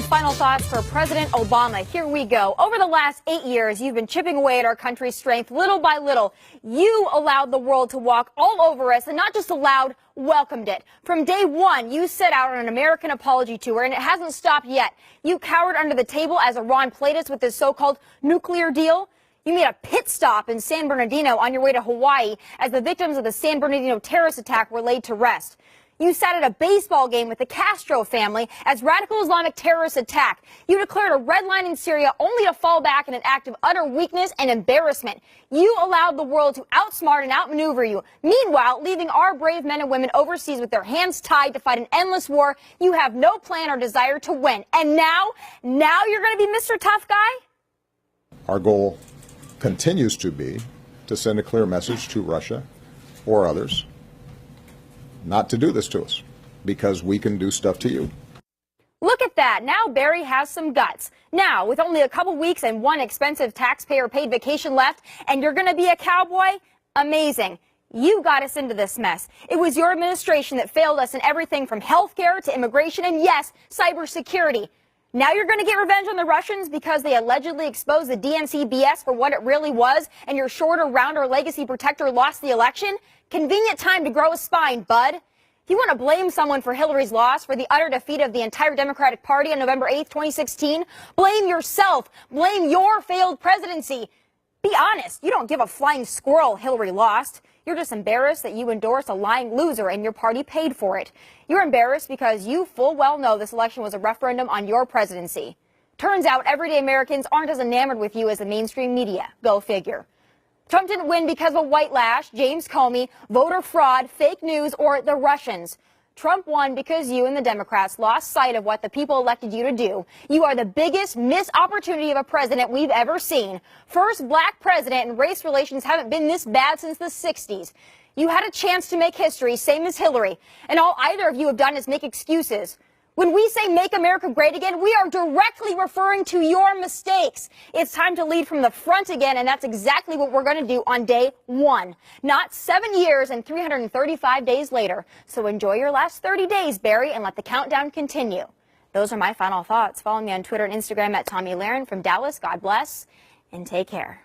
final thoughts for President Obama. Here we go. Over the last 8 years, you've been chipping away at our country's strength little by little. You allowed the world to walk all over us, and not just allowed, welcomed it. From day one, you set out on an American apology tour, and it hasn't stopped yet. You cowered under the table as Iran played us with this so-called nuclear deal. You made a pit stop in San Bernardino on your way to Hawaii as the victims of the San Bernardino terrorist attack were laid to rest. You sat at a baseball game with the Castro family as radical Islamic terrorists attacked. You declared a red line in Syria only to fall back in an act of utter weakness and embarrassment. You allowed the world to outsmart and outmaneuver you, meanwhile leaving our brave men and women overseas with their hands tied to fight an endless war you have no plan or desire to win. And now you're going to be Mr. Tough Guy? Our goal continues to be to send a clear message to Russia or others not to do this to us, because we can do stuff to you. Look at that. Now Barry has some guts. Now, with only a couple weeks and one expensive taxpayer-paid vacation left, and you're going to be a cowboy? Amazing. You got us into this mess. It was your administration that failed us in everything from health care to immigration and, yes, cybersecurity. Now you're going to get revenge on the Russians because they allegedly exposed the DNC BS for what it really was, and your shorter, rounder legacy protector lost the election? Convenient time to grow a spine, bud. If you want to blame someone for Hillary's loss, for the utter defeat of the entire Democratic Party on November 8th, 2016, blame yourself. Blame your failed presidency. Be honest. You don't give a flying squirrel Hillary lost. You're just embarrassed that you endorsed a lying loser and your party paid for it. You're embarrassed because you full well know this election was a referendum on your presidency. Turns out everyday Americans aren't as enamored with you as the mainstream media. Go figure. Trump didn't win because of a white lash, James Comey, voter fraud, fake news, or the Russians. Trump won because you and the Democrats lost sight of what the people elected you to do. You are the biggest missed opportunity of a president we've ever seen. First black president, and race relations haven't been this bad since the 60s. You had a chance to make history, same as Hillary, and all either of you have done is make excuses. When we say make America great again, we are directly referring to your mistakes. It's time to lead from the front again, and that's exactly what we're going to do on day one. Not 7 years and 335 days later. So enjoy your last 30 days, Barry, and let the countdown continue. Those are my final thoughts. Follow me on Twitter and Instagram at Tomi Lahren from Dallas. God bless, and take care.